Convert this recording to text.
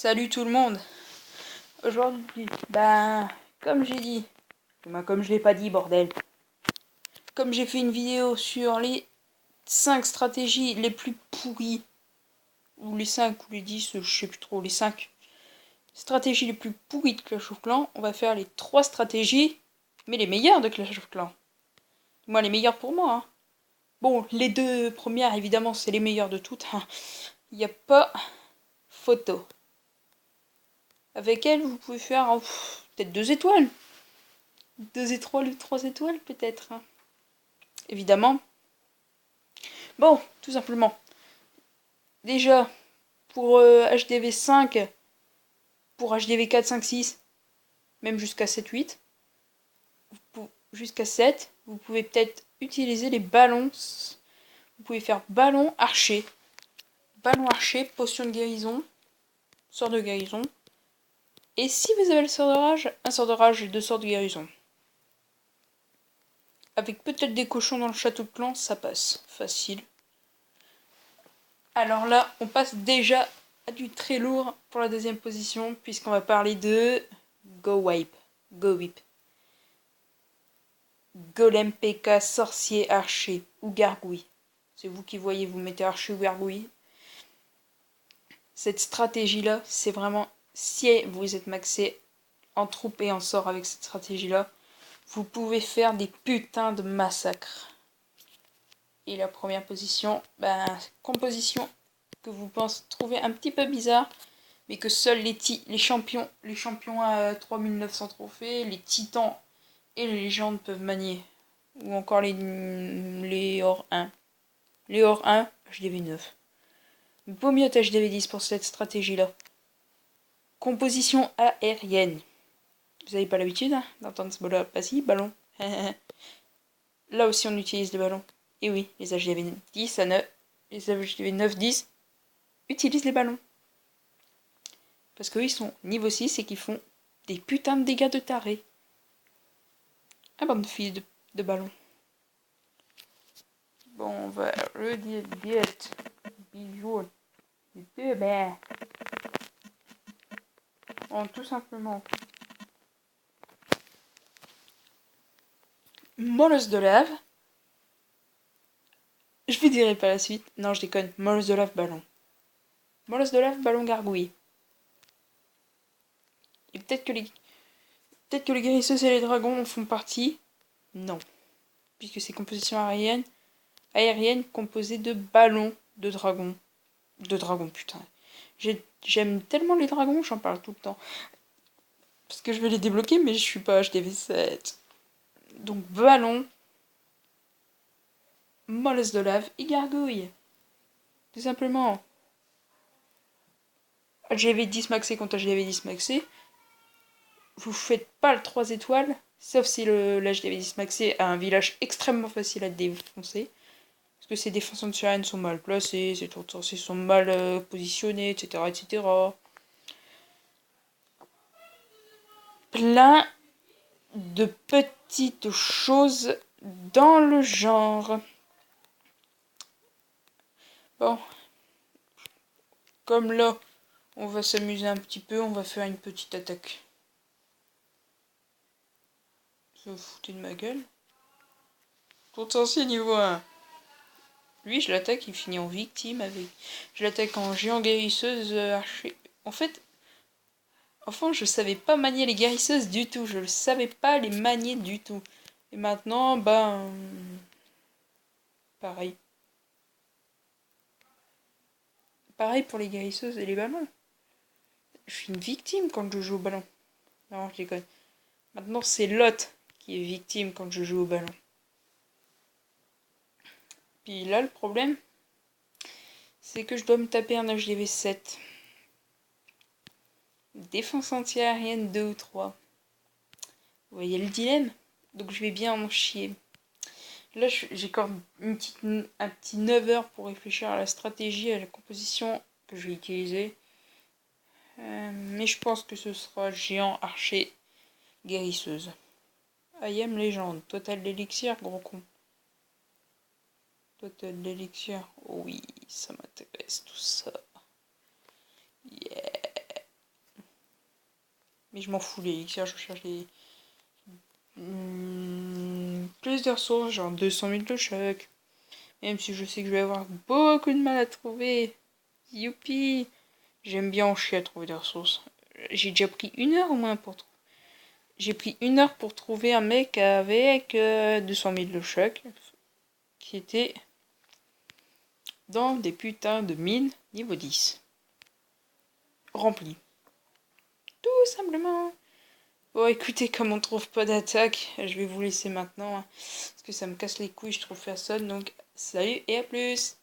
Salut tout le monde. Aujourd'hui, comme j'ai dit, comme je l'ai pas dit, bordel. Comme j'ai fait une vidéo sur les 5 stratégies les plus pourries, ou les 5 ou les 10, je sais plus trop, les 5 stratégies les plus pourries de Clash of Clans, on va faire les 3 stratégies, mais les meilleures de Clash of Clans. Moi, les meilleures pour moi. Hein. Bon, les 2 premières, évidemment, c'est les meilleures de toutes. Il n'y a pas photo. Avec elles, vous pouvez faire peut-être 2 étoiles. 2 étoiles ou 3 étoiles, peut-être. Hein. Évidemment. Bon, tout simplement. Déjà, pour HDV 5, pour HDV 4, 5, 6, même jusqu'à 7, 8, jusqu'à 7, vous pouvez peut-être utiliser les ballons. Vous pouvez faire ballon archer. Ballon archer, potion de guérison, sort de guérison. Et si vous avez le sort de rage, un sort de rage et 2 sorts de guérison. Avec peut-être des cochons dans le château de clan, ça passe. Facile. Alors là, on passe déjà à du très lourd pour la deuxième position, puisqu'on va parler de Go Whip. Golem PK, sorcier, archer ou gargouille. C'est vous qui voyez, vous mettez archer ou gargouille. Cette stratégie-là, c'est vraiment, si vous êtes maxé en troupe et en sort avec cette stratégie-là, vous pouvez faire des putains de massacres. Et la première position, composition que vous pensez trouver un petit peu bizarre, mais que seuls les champions à 3900 trophées, les titans et les légendes peuvent manier. Ou encore les hors 1. Les hors 1, HDV 9. Vaut mieux HDV 10 pour cette stratégie-là. Composition aérienne. Vous n'avez pas l'habitude d'entendre ce mot-là. Pas si, ballon. Là aussi on utilise les ballons. Et oui, les HDV 10 à 9, les HDV 9, 10 utilisent les ballons. Parce qu'eux, ils sont niveau 6 et qu'ils font des putains de dégâts de tarés. Ah, bande de filles de ballon. Bon, on va redire vite. Bisous. Bon, tout simplement. Molosse de lave. Je vous dirai pas la suite. Non, je déconne. Molosse de lave, ballon. Molosse de lave, ballon, gargouille. Et peut-être que les guérisseuses et les dragons en font partie. Non. Puisque c'est composition aérienne composée de ballons de dragons. De dragons, putain. J'aime tellement les dragons, j'en parle tout le temps. Parce que je vais les débloquer, mais je suis pas HDV 7. Donc, ballon, molosse de lave et gargouille. Tout simplement. HDV 10 maxé contre HDV 10 maxé. Vous faites pas le 3 étoiles, sauf si l'HDV 10 maxé a un village extrêmement facile à défoncer. Parce que ses défenses anti-aériennes sont mal placées, ses tours de sorciers sont mal positionnés, etc., etc. Plein de petites choses dans le genre. Bon. Comme là, on va s'amuser un petit peu, on va faire une petite attaque. Vous vous foutez de ma gueule? Tour de sorcier niveau 1. Lui, je l'attaque, il finit en victime avec. Je l'attaque en géant guérisseuse archer. En fait, enfin, je savais pas manier les guérisseuses du tout. Je ne savais pas les manier du tout. Et maintenant, pareil. Pareil pour les guérisseuses et les ballons. Je suis une victime quand je joue au ballon. Non, je déconne. Maintenant, c'est Lot qui est victime quand je joue au ballon. Puis là, le problème, c'est que je dois me taper un HDV 7. Défense anti-aérienne 2 ou 3. Vous voyez le dilemme? Donc je vais bien en chier. Là, j'accorde un petit 9 heures pour réfléchir à la stratégie, à la composition que je vais utiliser. Mais je pense que ce sera géant, archer, guérisseuse. I am légende. Total d'élixir, gros con. Total d'élixir. Oh oui, ça m'intéresse tout ça. Yeah. Mais je m'en fous, les élixirs, je cherche les... plus de ressources, genre 200 000 de choc. Même si je sais que je vais avoir beaucoup de mal à trouver. Youpi! J'aime bien en chier à trouver des ressources. J'ai déjà pris 1 heure au moins pour trouver. J'ai pris 1 heure pour trouver un mec avec 200 000 de choc. Qui était dans des putains de mines niveau 10. Rempli. Tout simplement. Bon, écoutez, comme on trouve pas d'attaque, je vais vous laisser maintenant. Parce que ça me casse les couilles, je trouve personne. Donc, salut et à plus!